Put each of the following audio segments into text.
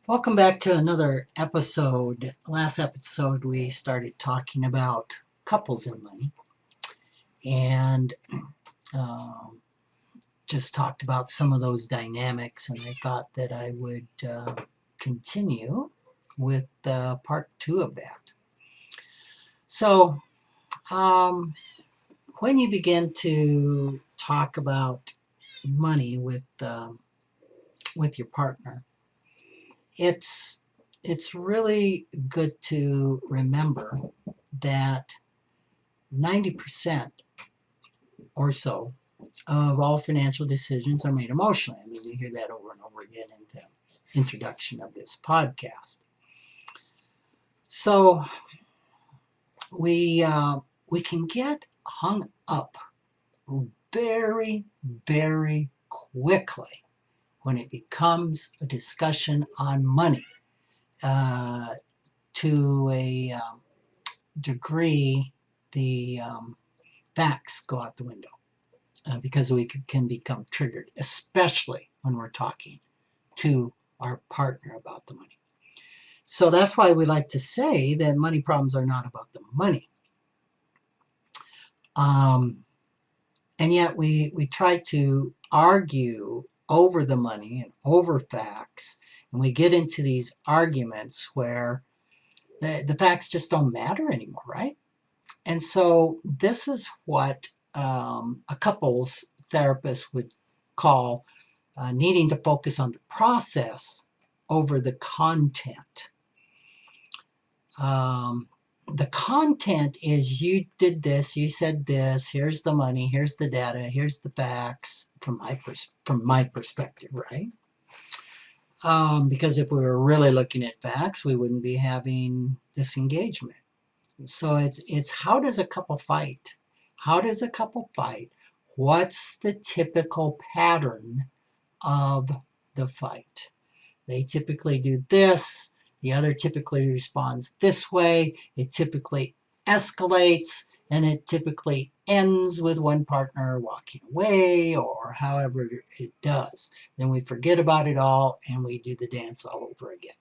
Welcome back to another episode. Last episode, we started talking about couples and money and um, just talked about some of those dynamics. And I thought that I would continue with part two of that. So, um, when you begin to talk about money with your partner, it's it's really good to remember that 90% or so of all financial decisions are made emotionally. I mean, you hear that over and over again in the introduction of this podcast. So we can get hung up very, very quickly when it becomes a discussion on money uh, to a degree. The facts go out the window. Because we can become triggered, especially when we're talking to our partner about the money. So that's why we like to say that money problems are not about the money. Um, and yet we try to argue over the money and over facts, and we get into these arguments where the facts just don't matter anymore, right? And so this is what a couples therapist would call needing to focus on the process over the content. The content is you did this, you said this, here's the money, here's the data, here's the facts from my perspective, right? Because if we were really looking at facts, we wouldn't be having this engagement. So it's how does a couple fight? How does a couple fight? What's the typical pattern of the fight? They typically do this. The other typically responds this way. It typically escalates, and it typically ends with one partner walking away or however it does. Then we forget about it all and we do the dance all over again.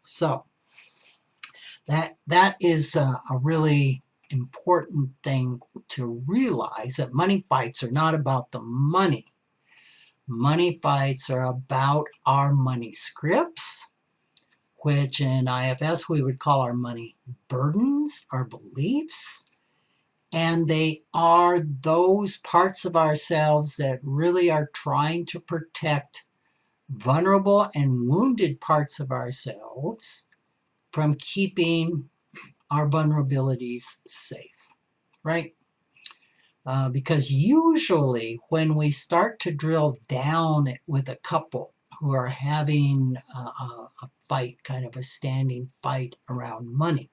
So that is a really important thing to realize, that money fights are not about the money. Money fights are about our money scripts, which in IFS we would call our money burdens, our beliefs. And they are those parts of ourselves that really are trying to protect vulnerable and wounded parts of ourselves from keeping our vulnerabilities safe, right? Because usually when we start to drill down with a couple who are having a fight, kind of a standing fight around money,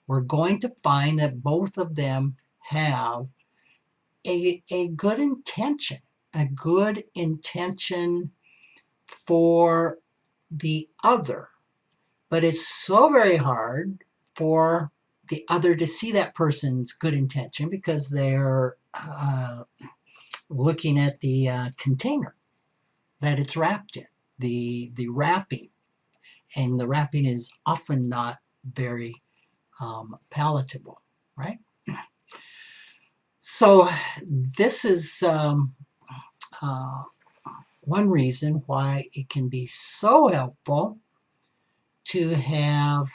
we're going to find that both of them have a good intention, for the other. But it's so very hard for the other to see that person's good intention because they're looking at the container that it's wrapped in, the wrapping. And the wrapping is often not very palatable, right? So this is one reason why it can be so helpful to have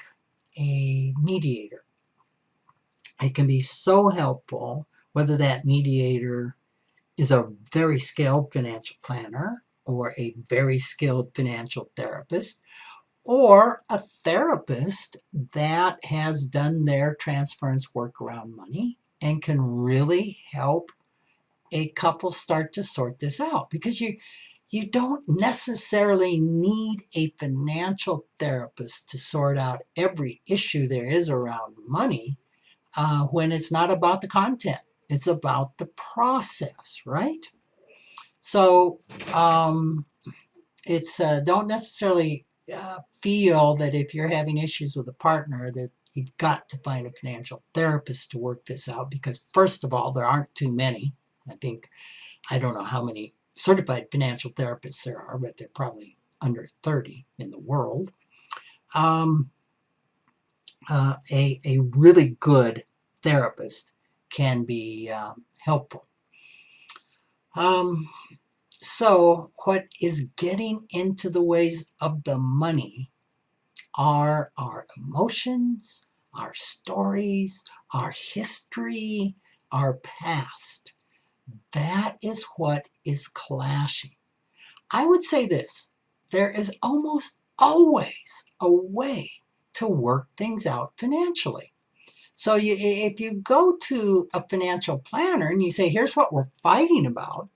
a mediator. It can be so helpful, whether that mediator is a very skilled financial planner or a very skilled financial therapist, or a therapist that has done their transference work around money and can really help a couple start to sort this out. Because you don't necessarily need a financial therapist to sort out every issue there is around money when it's not about the content. It's about the process, right? So it's don't necessarily feel that if you're having issues with a partner that you've got to find a financial therapist to work this out, because first of all, there aren't too many. I don't know how many certified financial therapists there are, but there probably under 30 in the world, a really good therapist can be helpful. So what is getting into the ways of the money are our emotions, our stories, our history, our past. That is what is clashing. I would say this, there is almost always a way to work things out financially. So if you go to a financial planner and you say, here's what we're fighting about,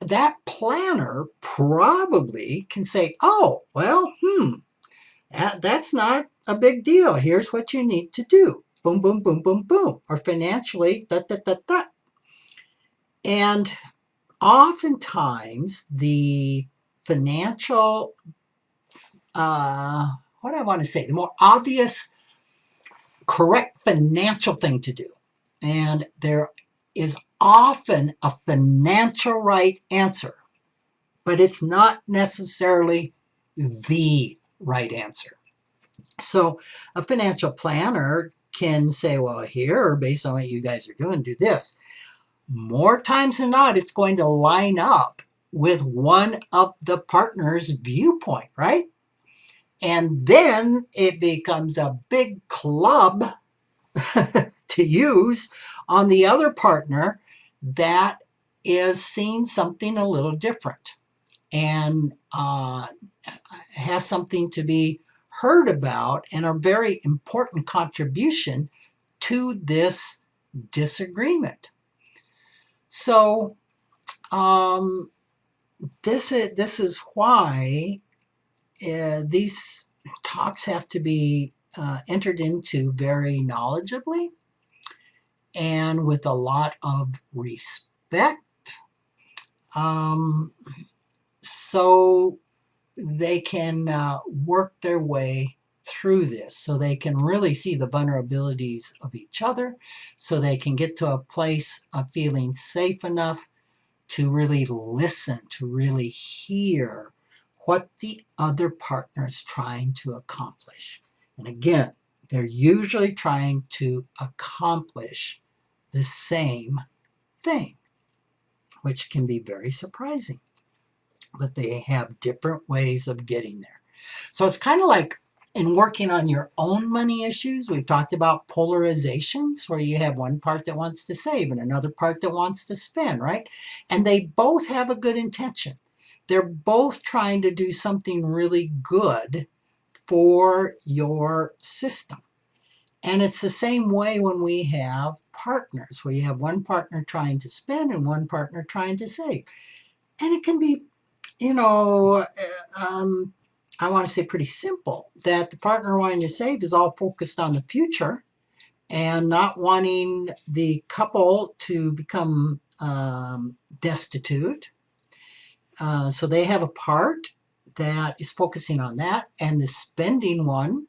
that planner probably can say, oh, well, that's not a big deal. Here's what you need to do. Boom, boom, boom, boom, boom. Or financially, da, da, da, da. And oftentimes the financial, what do I want to say, the more obvious, correct financial thing to do. And there is often a financial right answer, but it's not necessarily the right answer. So a financial planner can say, well, here, based on what you guys are doing, do this. More times than not, it's going to line up with one of the partner's viewpoint, right? And then it becomes a big club to use on the other partner that is seeing something a little different and has something to be heard about and a very important contribution to this disagreement. So this is why these talks have to be entered into very knowledgeably and with a lot of respect, so they can work their way through this, so they can really see the vulnerabilities of each other, so they can get to a place of feeling safe enough to really listen, to really hear what the other partner is trying to accomplish. And again, they're usually trying to accomplish the same thing, which can be very surprising. But they have different ways of getting there. So it's kind of like in working on your own money issues, we've talked about polarizations where you have one part that wants to save and another part that wants to spend, right? And they both have a good intention. They're both trying to do something really good for your system. And it's the same way when we have partners, where you have one partner trying to spend and one partner trying to save. And it can be, I want to say pretty simple, that the partner wanting to save is all focused on the future and not wanting the couple to become destitute. So they have a part that is focusing on that, and the spending one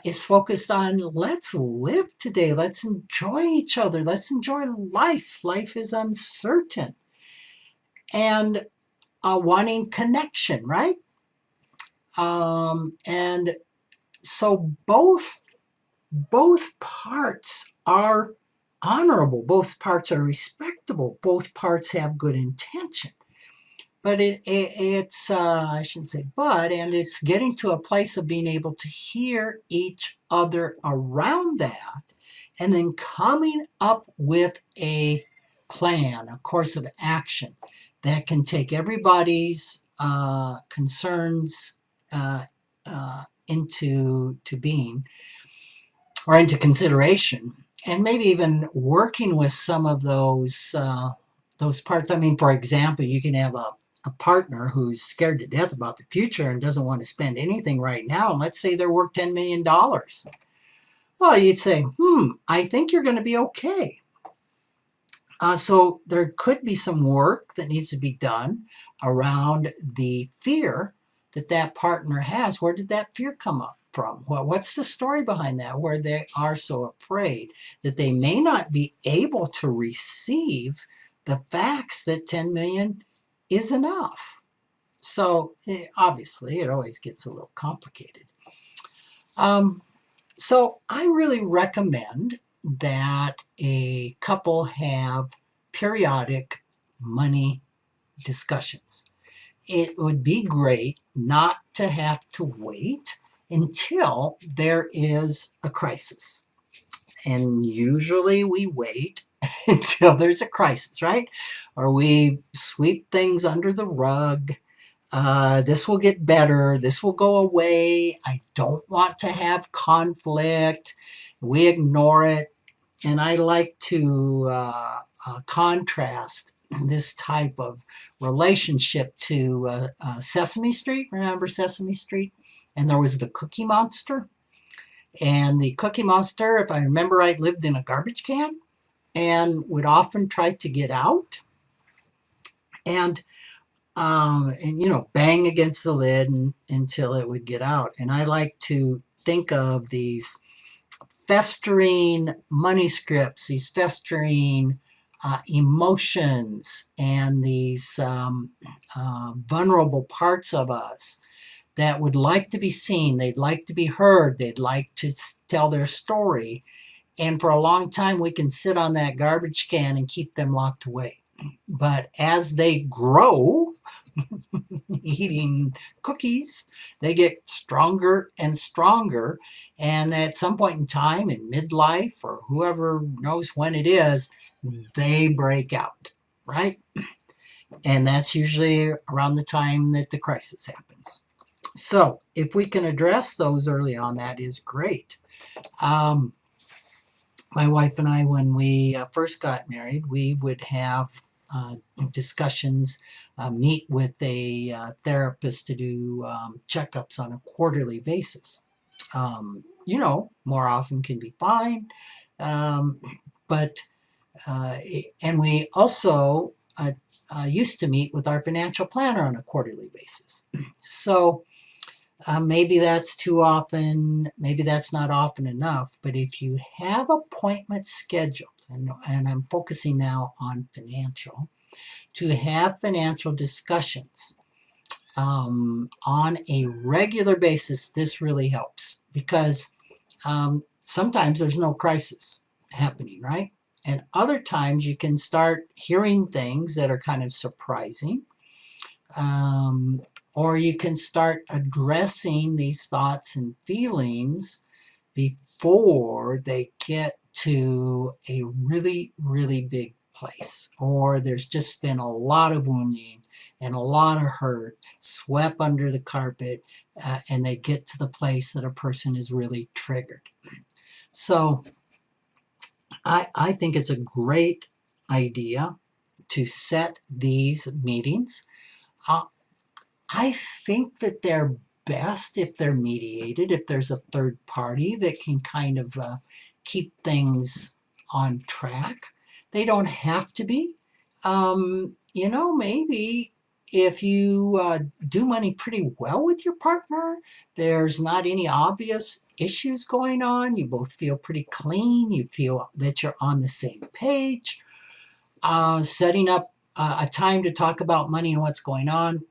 is focused on, let's live today, let's enjoy each other, let's enjoy life. Life is uncertain. And wanting connection, right? And so both parts are honorable, both parts are respectable, both parts have good intention. But it's, I shouldn't say but, and it's getting to a place of being able to hear each other around that and then coming up with a plan, a course of action that can take everybody's concerns into being or into consideration, and maybe even working with some of those parts. I mean, for example, you can have a partner who's scared to death about the future and doesn't want to spend anything right now. And let's say they're worth $10 million. Well, you'd say, I think you're going to be okay. So there could be some work that needs to be done around the fear that partner has. Where did that fear come up from? Well, what's the story behind that, where they are so afraid that they may not be able to receive the facts that 10 million is enough? So obviously it always gets a little complicated. So I really recommend that a couple have periodic money discussions. It would be great not to have to wait until there is a crisis. And usually we wait until there's a crisis, right? Or we sweep things under the rug. This will get better. This will go away. I don't want to have conflict. We ignore it. And I like to contrast this type of relationship to Sesame Street. Remember Sesame Street? And there was the Cookie Monster. And the Cookie Monster, if I remember right, lived in a garbage can and would often try to get out. And you know, bang against the lid until it would get out. And I like to think of these festering money scripts, these festering emotions, and these vulnerable parts of us that would like to be seen, they'd like to be heard, they'd like to tell their story. And for a long time, we can sit on that garbage can and keep them locked away. But as they grow, eating cookies, they get stronger and stronger. And at some point in time, in midlife, or whoever knows when it is, they break out, right? And that's usually around the time that the crisis happens. So if we can address those early on, that is great. My wife and I, when we first got married, we would have discussions, meet with a therapist to do checkups on a quarterly basis. You know, more often can be fine, but and we also used to meet with our financial planner on a quarterly basis. So maybe that's too often, maybe that's not often enough, but if you have appointments scheduled, and I'm focusing now on financial, to have financial discussions on a regular basis, this really helps because sometimes there's no crisis happening, right? And other times you can start hearing things that are kind of surprising. Or you can start addressing these thoughts and feelings before they get to a really, really big place. Or there's just been a lot of wounding and a lot of hurt swept under the carpet, and they get to the place that a person is really triggered. So I think it's a great idea to set these meetings. I think that they're best if they're mediated, if there's a third party that can kind of keep things on track. They don't have to be. You know, maybe if you do money pretty well with your partner, there's not any obvious issues going on, you both feel pretty clean, you feel that you're on the same page, setting up a time to talk about money and what's going on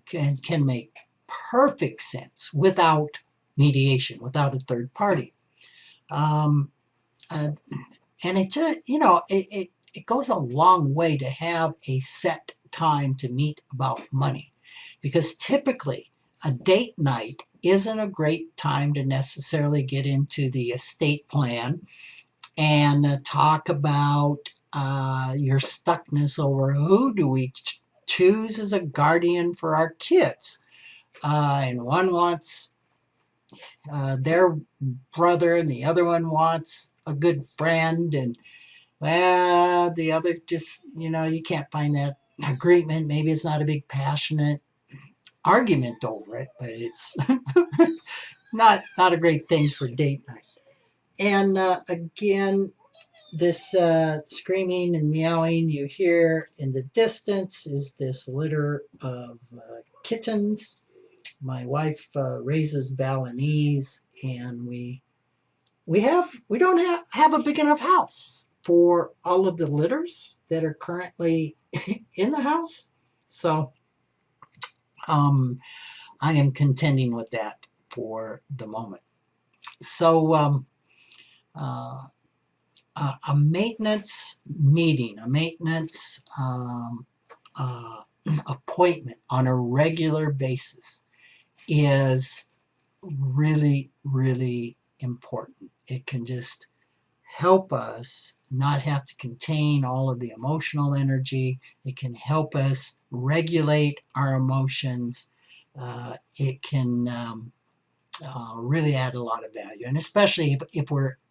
can make perfect sense without mediation, without a third party. And it just, you know, it goes a long way to have a set time to meet about money, because typically a date night isn't a great time to necessarily get into the estate plan and talk about your stuckness over who do we choose as a guardian for our kids. And one wants their brother, and the other one wants a good friend, and well, the other just, you know, you can't find that agreement. Maybe it's not a big passionate argument over it, but it's not a great thing for date night. And again, this screaming and meowing you hear in the distance is this litter of kittens. My wife raises Balinese, and we don't have a big enough house for all of the litters that are currently in the house. So I am contending with that for the moment. So a maintenance meeting, a maintenance appointment on a regular basis is really, really important. It can just help us not have to contain all of the emotional energy. It can help us regulate our emotions. It can really add a lot of value, and especially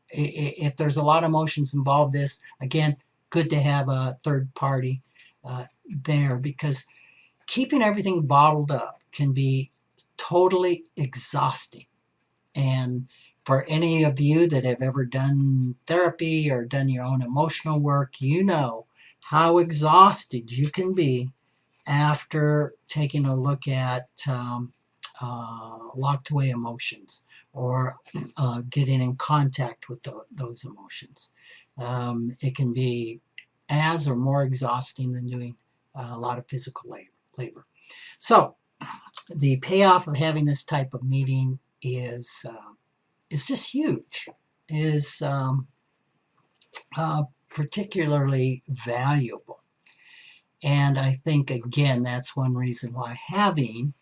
if there's a lot of emotions involved. This again, good to have a third party there, because keeping everything bottled up can be totally exhausting. And for any of you that have ever done therapy or done your own emotional work, you know how exhausted you can be after taking a look at locked away emotions, or getting in contact with those emotions. It can be as or more exhausting than doing a lot of physical labor. So the payoff of having this type of meeting is just huge, is particularly valuable. And I think, again, that's one reason why having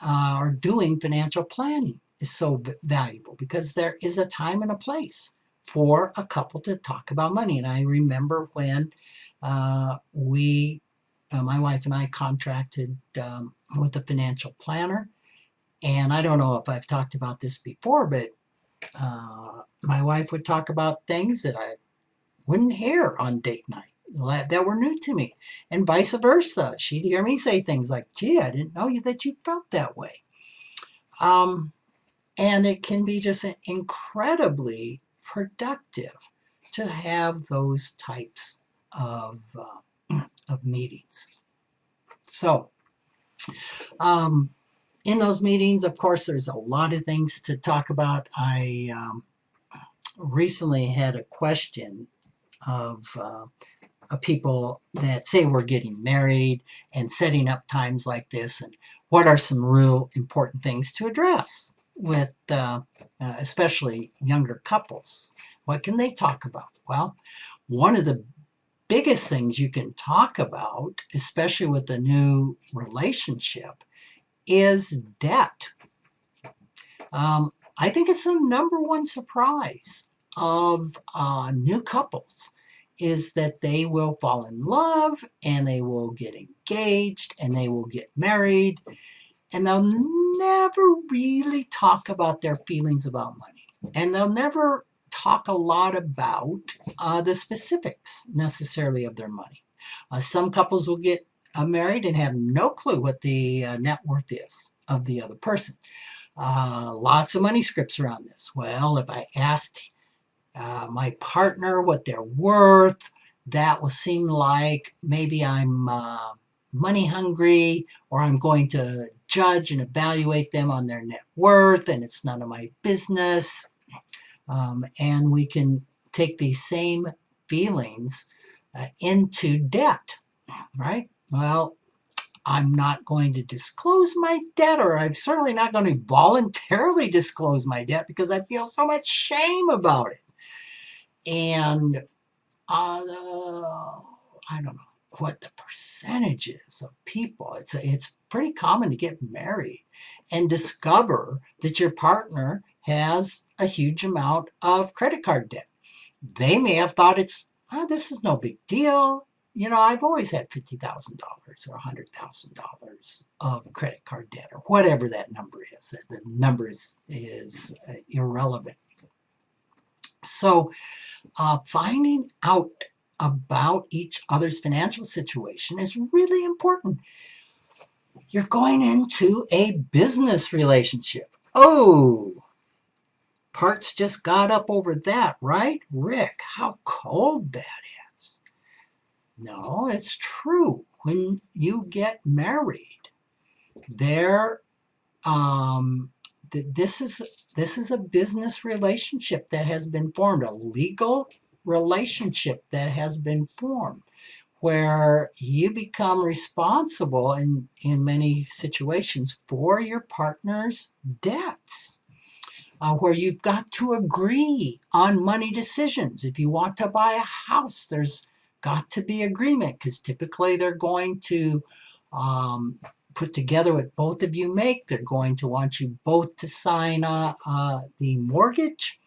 or doing financial planning is so valuable, because there is a time and a place for a couple to talk about money. And I remember when my wife and I contracted with a financial planner. And I don't know if I've talked about this before, but my wife would talk about things that I wouldn't hear on date night that were new to me, and vice versa. She'd hear me say things like, gee, I didn't know that you felt that way. And it can be just incredibly productive to have those types of meetings. So in those meetings, of course, there's a lot of things to talk about. I recently had a question of people that say we're getting married and setting up times like this, and what are some real important things to address with especially younger couples. What can they talk about? Well, one of the biggest things you can talk about, especially with a new relationship, is debt. I think it's the number one surprise of new couples, is that they will fall in love and they will get engaged and they will get married, and they'll never really talk about their feelings about money. And they'll never talk a lot about the specifics necessarily of their money. Some couples will get married and have no clue what the net worth is of the other person. Lots of money scripts around this. Well, if I asked my partner what they're worth, that will seem like maybe I'm money hungry, or I'm going to judge and evaluate them on their net worth, and it's none of my business. And we can take these same feelings into debt, right? Well, I'm not going to disclose my debt, or I'm certainly not going to voluntarily disclose my debt, because I feel so much shame about it. And I don't know what the percentage is of people. It's pretty common to get married and discover that your partner has a huge amount of credit card debt. They may have thought this is no big deal. You know, I've always had $50,000 or $100,000 of credit card debt, or whatever that number is. The number is irrelevant. So finding out about each other's financial situation is really important. You're going into a business relationship. Oh, parts just got up over that, right? Rick, how cold that is. No, it's true. When you get married, this is a business relationship that has been formed, a legal relationship that has been formed, where you become responsible in many situations for your partner's debts, where you've got to agree on money decisions. If you want to buy a house, there's got to be agreement, because typically they're going to put together what both of you make. They're going to want you both to sign the mortgage.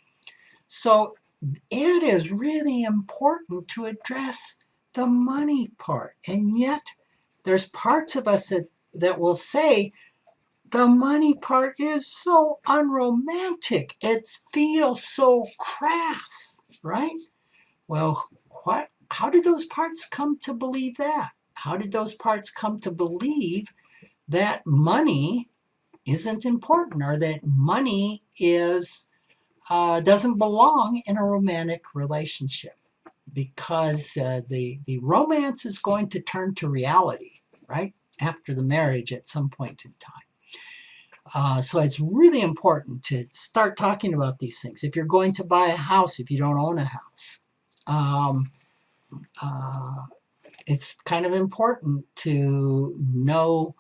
So it is really important to address the money part. And yet there's parts of us that will say the money part is so unromantic. It feels so crass, right? Well, how did those parts come to believe that? How did those parts come to believe that money isn't important, or that money doesn't belong in a romantic relationship? Because the romance is going to turn to reality, right, after the marriage at some point in time. So it's really important to start talking about these things. If you're going to buy a house, if you don't own a house, it's kind of important to know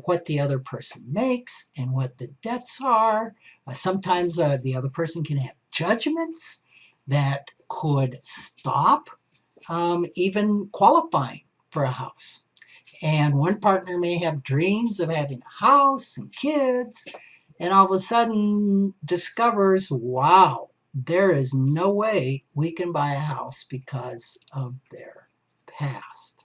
what the other person makes and what the debts are. Sometimes the other person can have judgments that could stop even qualifying for a house. And one partner may have dreams of having a house and kids, and all of a sudden discovers, wow, there is no way we can buy a house because of their past.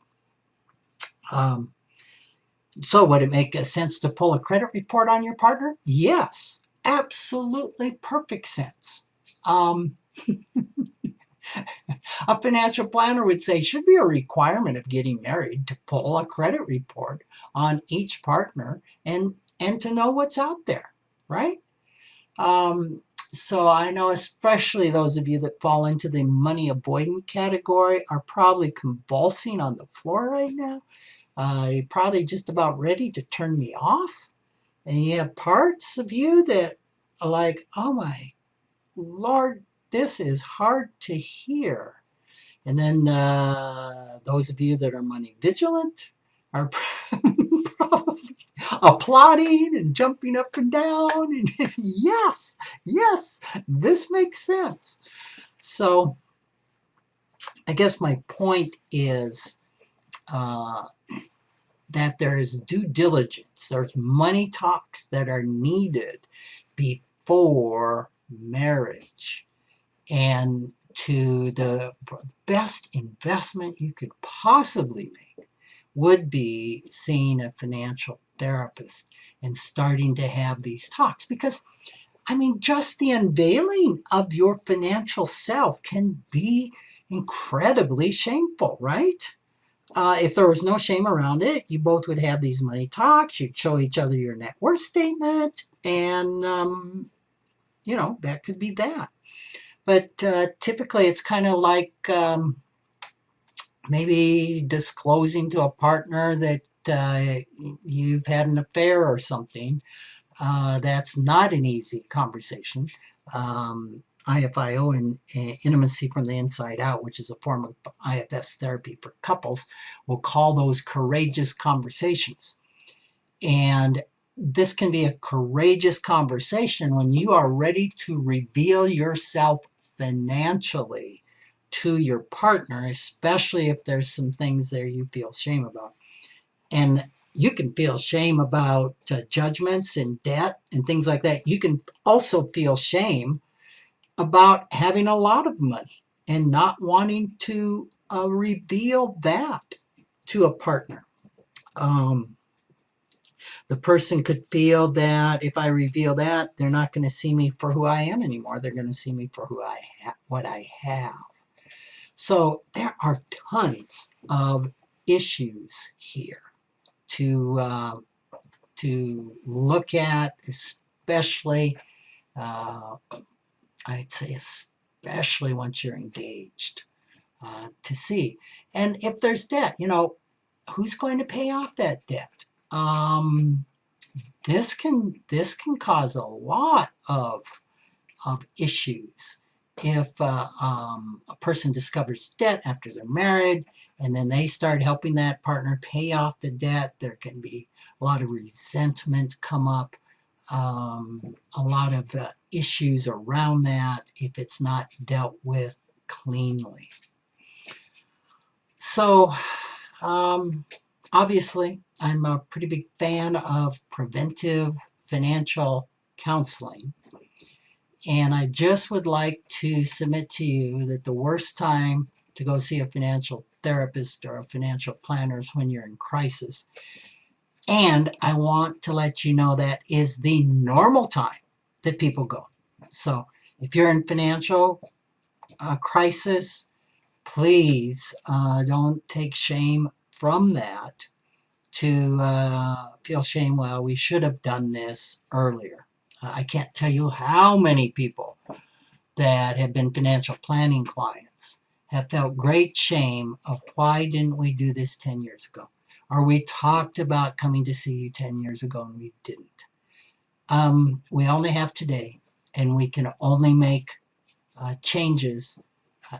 So would it make sense to pull a credit report on your partner? Yes, absolutely perfect sense. A financial planner would say should be a requirement of getting married to pull a credit report on each partner and to know what's out there, right? So I know especially those of you that fall into the money avoidant category are probably convulsing on the floor right now. You're probably just about ready to turn me off. And you have parts of you that are like, oh my Lord, this is hard to hear. And then those of you that are money vigilant are probably applauding and jumping up and down. And yes, yes, this makes sense. So I guess my point is that there is due diligence. There's money talks that are needed before marriage. And to the best investment you could possibly make would be seeing a financial therapist and starting to have these talks. Because, I mean, just the unveiling of your financial self can be incredibly shameful, right? If there was no shame around it, you both would have these money talks, you'd show each other your net worth statement, and, that could be that. But typically it's kind of like maybe disclosing to a partner that you've had an affair or something. That's not an easy conversation. IFIO and Intimacy from the Inside Out, which is a form of IFS therapy for couples, will call those courageous conversations. And this can be a courageous conversation when you are ready to reveal yourself financially to your partner, especially if there's some things there you feel shame about. And you can feel shame about judgments and debt and things like that. You can also feel shame about having a lot of money and not wanting to reveal that to a partner. The person could feel that if I reveal that, they're not going to see me for who I am anymore. They're going to see me for what I have. So there are tons of issues here to look at, especially, I'd say especially once you're engaged, to see. And if there's debt, who's going to pay off that debt? This can cause a lot of issues if a person discovers debt after they're married and then they start helping that partner pay off the debt, there can be a lot of resentment come up, a lot of issues around that if it's not dealt with cleanly. So obviously, I'm a pretty big fan of preventive financial counseling. And I just would like to submit to you that the worst time to go see a financial therapist or a financial planner is when you're in crisis. And I want to let you know that is the normal time that people go. So if you're in financial crisis, please don't take shame from that to feel shame, well, we should have done this earlier. I can't tell you how many people that have been financial planning clients have felt great shame of why didn't we do this 10 years ago? Or we talked about coming to see you 10 years ago and we didn't. We only have today, and we can only make changes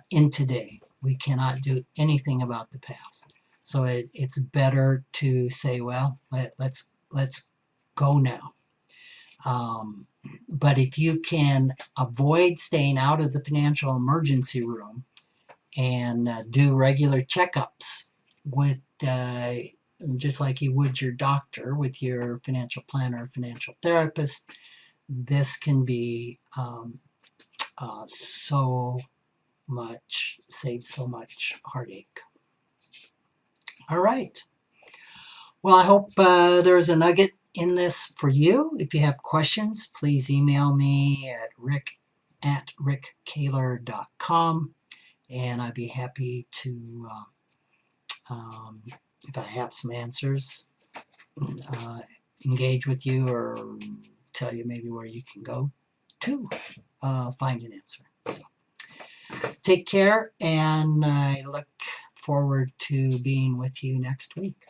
in today. We cannot do anything about the past. So it's better to say, well, let's go now. But if you can avoid staying out of the financial emergency room and do regular checkups with just like you would your doctor with your financial planner or financial therapist, this can be save so much heartache. All right. Well, I hope there's a nugget in this for you. If you have questions, please email me at rick@rickkaler.com, and I'd be happy to, if I have some answers, engage with you or tell you maybe where you can go to find an answer. So take care, and I look forward to being with you next week.